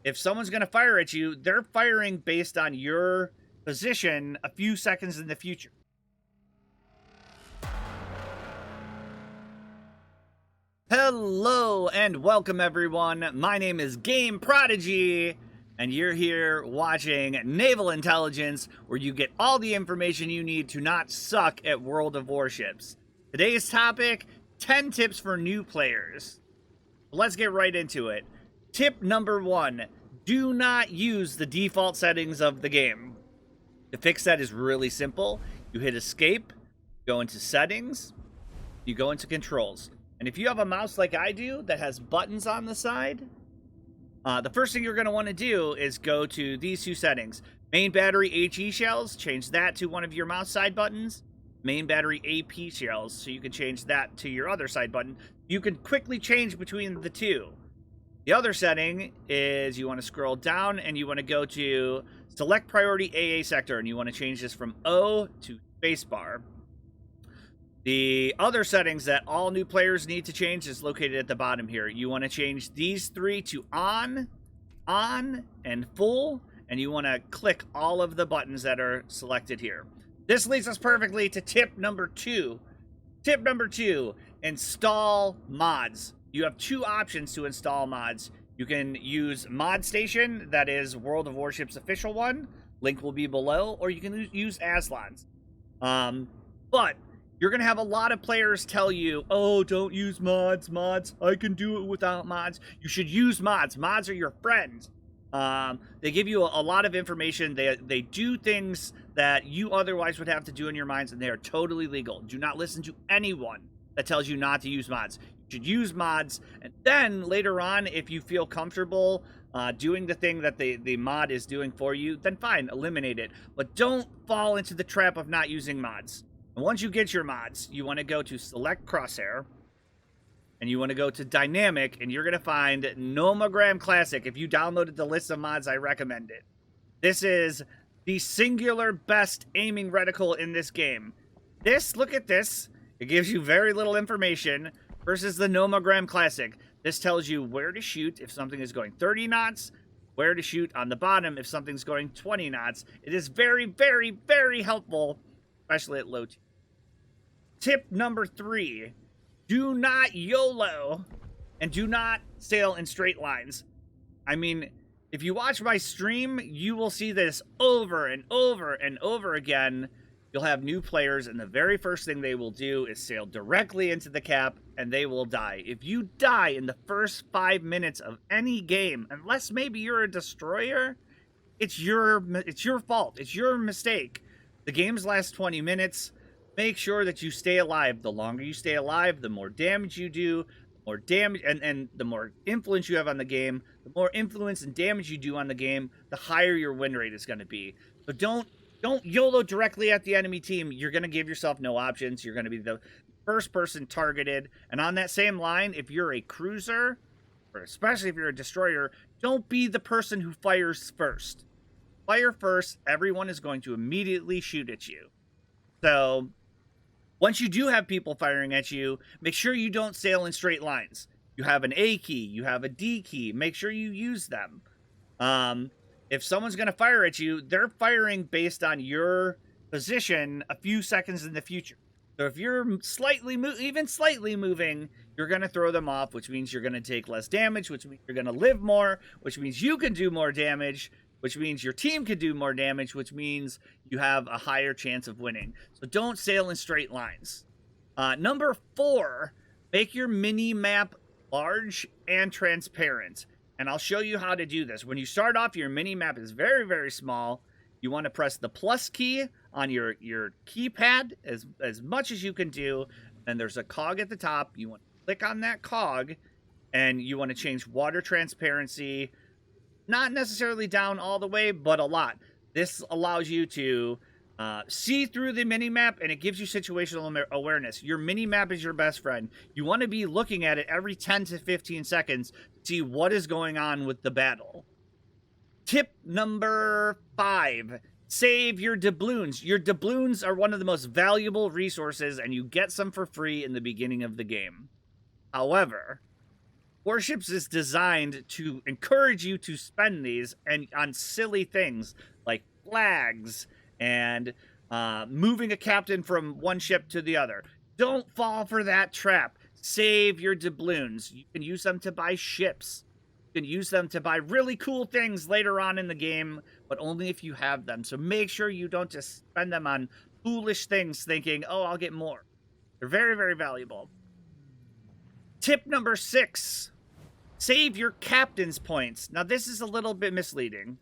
If someone's going to fire at you, they're firing based on your position a few seconds in the future. Hello and welcome everyone. My name is Game Prodigy, and you're here watching Naval Intelligence, where you get all the information you need to not suck at World of Warships. Today's topic, 10 tips for new players. Let's get right into it. Tip number 1, do not use the default settings of the game. To fix that is really simple. You hit escape, go into settings, you go into controls. And if you have a mouse like I do that has buttons on the side, the first thing you're going to want to do is go to these two settings. Main battery HE shells, change that to one of your mouse side buttons. Main battery AP shells, so you can change that to your other side button. You can quickly change between the two. The other setting is you want to scroll down and you want to go to select priority AA sector, and you want to change this from O to spacebar. The other settings that all new players need to change is located at the bottom here. You want to change these three to on, and full, and you want to click all of the buttons that are selected here. This leads us perfectly to tip number 2. Tip number 2, install mods. You have two options to install mods. You can use Mod Station, that is World of Warships official one. Link will be below, or you can use Aslan's. But you're going to have a lot of players tell you, oh, don't use mods, I can do it without mods. You should use mods. Mods are your friends. They give you a lot of information. They do things that you otherwise would have to do in your minds, and they are totally legal. Do not listen to anyone that tells you not to use mods. You should use mods, and then later on, if you feel comfortable doing the thing that the mod is doing for you, then fine, eliminate it. But don't fall into the trap of not using mods. And once you get your mods, you want to go to select Crosshair, and you want to go to dynamic, and you're going to find NomoGram Classic. If you downloaded the list of mods, I recommend it. This is the singular best aiming reticle in this game. Look at this. It gives you very little information versus the NomoGram Classic. This tells you where to shoot if something is going 30 knots, where to shoot on the bottom if something's going 20 knots. It is very, very, very helpful, especially at low T. Tip number 3, do not YOLO and do not sail in straight lines. I mean, if you watch my stream, you will see this over and over and over again. You'll have new players, and the very first thing they will do is sail directly into the cap, and they will die. If you die in the first 5 minutes of any game, unless maybe you're a destroyer, it's your fault. It's your mistake. The games last 20 minutes. Make sure that you stay alive. The longer you stay alive, the more damage you do, more damage, and the more influence you have on the game. The more influence and damage you do on the game, the higher your win rate is going to be. So don't YOLO directly at the enemy team. You're going to give yourself no options. You're going to be the first person targeted. And on that same line, if you're a cruiser, or especially if you're a destroyer, don't be the person who fires first. Fire first. Everyone is going to immediately shoot at you. So once you do have people firing at you, make sure you don't sail in straight lines. You have an A key, you have a D key. Make sure you use them. If someone's going to fire at you, they're firing based on your position a few seconds in the future. So if you're even slightly moving, you're going to throw them off, which means you're going to take less damage, which means you're going to live more, which means you can do more damage, which means your team can do more damage, which means you have a higher chance of winning. So don't sail in straight lines. Number 4, make your mini-map large and transparent. And I'll show you how to do this. When you start off, your mini-map is very, very small. You want to press the plus key on your keypad as much as you can do. And there's a cog at the top. You want to click on that cog, and you want to change water transparency. Not necessarily down all the way, but a lot. This allows you to see through the mini-map, and it gives you situational awareness. Your mini-map is your best friend. You want to be looking at it every 10 to 15 seconds to see what is going on with the battle. Tip number 5, save your doubloons. Your doubloons are one of the most valuable resources, and you get some for free in the beginning of the game. However, Warships is designed to encourage you to spend these and on silly things like flags and moving a captain from one ship to the other. Don't fall for that trap. Save your doubloons. You can use them to buy ships. You can use them to buy really cool things later on in the game, but only if you have them. So make sure you don't just spend them on foolish things thinking, oh, I'll get more. They're very, very valuable. Tip number 6. Save your captain's points. Now, this is a little bit misleading.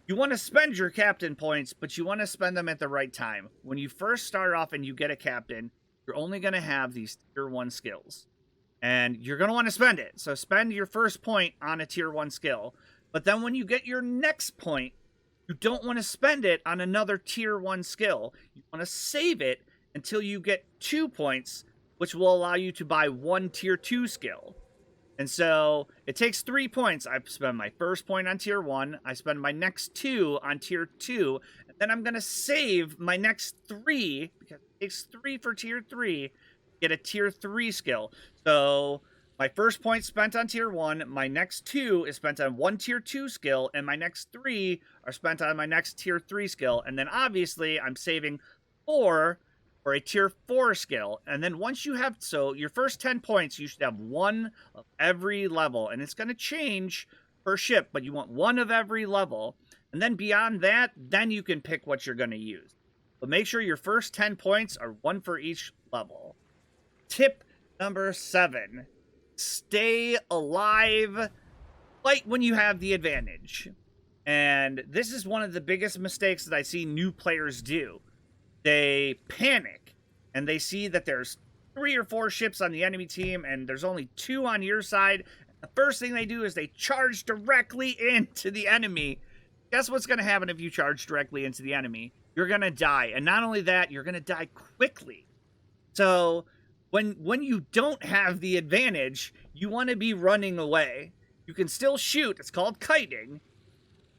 You want to spend your captain points, but you want to spend them at the right time. When you first start off and you get a captain, you're only going to have these tier 1 skills. And you're going to want to spend it. So spend your first point on a tier 1 skill. But then when you get your next point, you don't want to spend it on another tier 1 skill. You want to save it until you get 2 points, which will allow you to buy 1 tier 2 skill. And so it takes 3 points. I spend my first point on tier 1. I spend my next 2 on tier 2. And then I'm going to save my next 3, because it takes 3 for tier 3, get a tier 3 skill. So my first point spent on tier 1, my next 2 is spent on 1 tier 2 skill, and my next 3 are spent on my next tier 3 skill. And then obviously I'm saving 4 for a tier 4 skill. And then once you have, so your first 10 points, you should have 1 of every level. And it's going to change per ship, but you want 1 of every level. And then beyond that, then you can pick what you're going to use. But make sure your first 10 points are 1 for each level. Tip number 7. Stay alive. Fight when you have the advantage. And this is one of the biggest mistakes that I see new players do. They panic and they see that there's 3 or 4 ships on the enemy team and there's only 2 on your side. The first thing they do is they charge directly into the enemy. Guess what's going to happen if you charge directly into the enemy? You're going to die. And not only that, you're going to die quickly. So when you don't have the advantage, you want to be running away. You can still shoot. It's called kiting.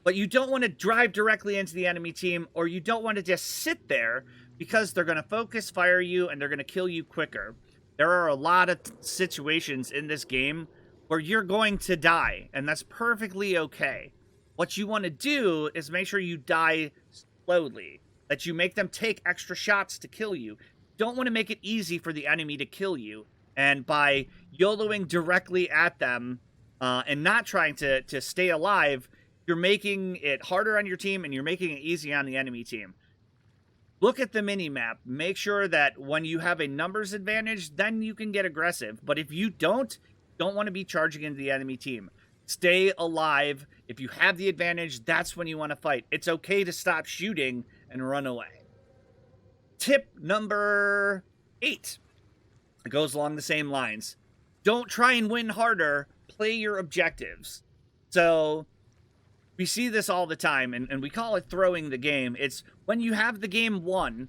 But you don't want to drive directly into the enemy team, or you don't want to just sit there because they're going to focus fire you and they're going to kill you quicker. There are a lot of situations in this game where you're going to die, and that's perfectly okay. What you want to do is make sure you die slowly, that you make them take extra shots to kill you. You don't want to make it easy for the enemy to kill you, and by YOLOing directly at them and not trying to stay alive, you're making it harder on your team and you're making it easy on the enemy team. Look at the minimap. Make sure that when you have a numbers advantage, then you can get aggressive. But if you don't want to be charging into the enemy team. Stay alive. If you have the advantage, that's when you want to fight. It's okay to stop shooting and run away. Tip number 8. It goes along the same lines. Don't try and win harder. Play your objectives. So we see this all the time, and we call it throwing the game. It's when you have the game won,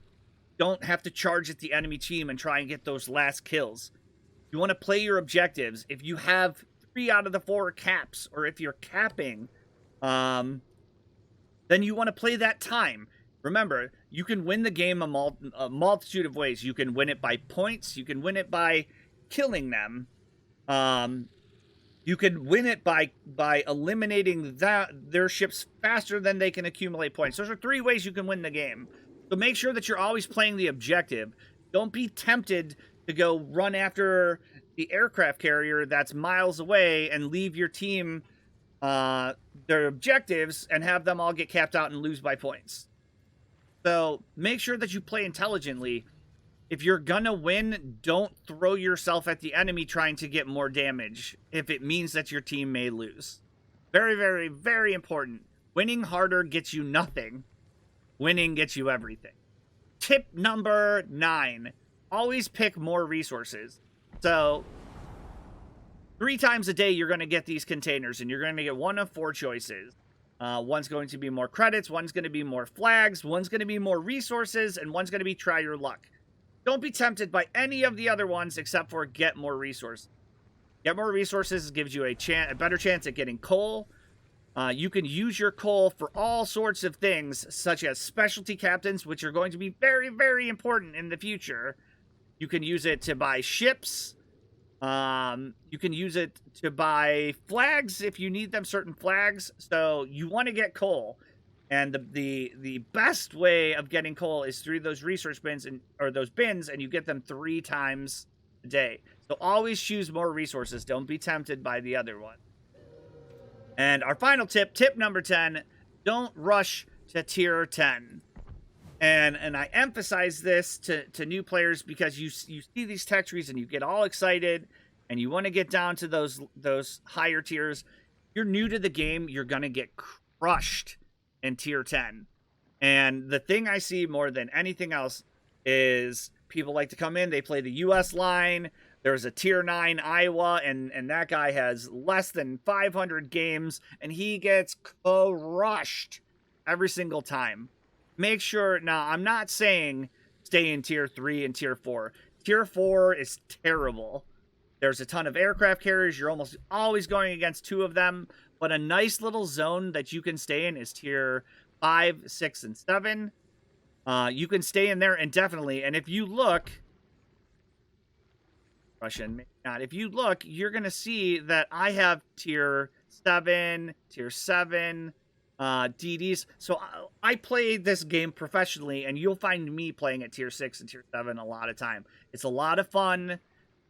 don't have to charge at the enemy team and try and get those last kills. You want to play your objectives. If you have 3 out of the 4 caps, or if you're capping, then you want to play that time. Remember, you can win the game a multitude of ways. You can win it by points. You can win it by killing them. You can win it by eliminating their ships faster than they can accumulate points. Those are 3 ways you can win the game. So make sure that you're always playing the objective. Don't be tempted to go run after the aircraft carrier that's miles away and leave your team their objectives and have them all get capped out and lose by points. So make sure that you play intelligently. If you're gonna win, don't throw yourself at the enemy trying to get more damage if it means that your team may lose. Very, very, very important. Winning harder gets you nothing. Winning gets you everything. Tip number 9. Always pick more resources. So 3 times a day you're going to get these containers, and you're going to get 1 of 4 choices. One's going to be more credits, one's going to be more flags, one's going to be more resources, and one's going to be try your luck. Don't be tempted by any of the other ones except for get more resources. Get more resources gives you a better chance at getting coal. You can use your coal for all sorts of things, such as specialty captains, which are going to be very, very important in the future. You can use it to buy ships. You can use it to buy flags if you need them, certain flags. So you want to get coal. And the best way of getting coal is through those resource bins or those bins, and you get them 3 times a day. So always choose more resources. Don't be tempted by the other one. And our final tip number 10, don't rush to tier 10. And I emphasize this to new players because you see these tech trees and you get all excited and you want to get down to those higher tiers. You're new to the game, you're going to get crushed in tier 10. And the thing I see more than anything else is people like to come in, they play the US line. There's a tier 9 Iowa, and that guy has less than 500 games, and he gets crushed every single time. Make sure, now, I'm not saying stay in tier 3 and tier 4. Tier 4 is terrible. There's a ton of aircraft carriers. You're almost always going against 2 of them. But a nice little zone that you can stay in is tier 5, 6, and 7. You can stay in there indefinitely. And if you look... Russian, maybe not. If you look, you're going to see that I have tier 7, DDs. So I play this game professionally, and you'll find me playing at tier 6 and tier 7 a lot of time. It's a lot of fun.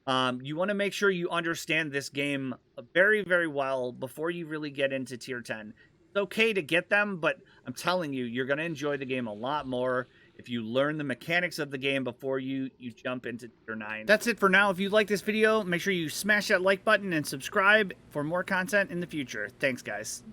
You want to make sure you understand this game very, very well before you really get into tier 10. It's okay to get them, but I'm telling you, you're going to enjoy the game a lot more if you learn the mechanics of the game before you jump into tier 9. That's it for now. If you like this video, make sure you smash that like button and subscribe for more content in the future. Thanks, guys.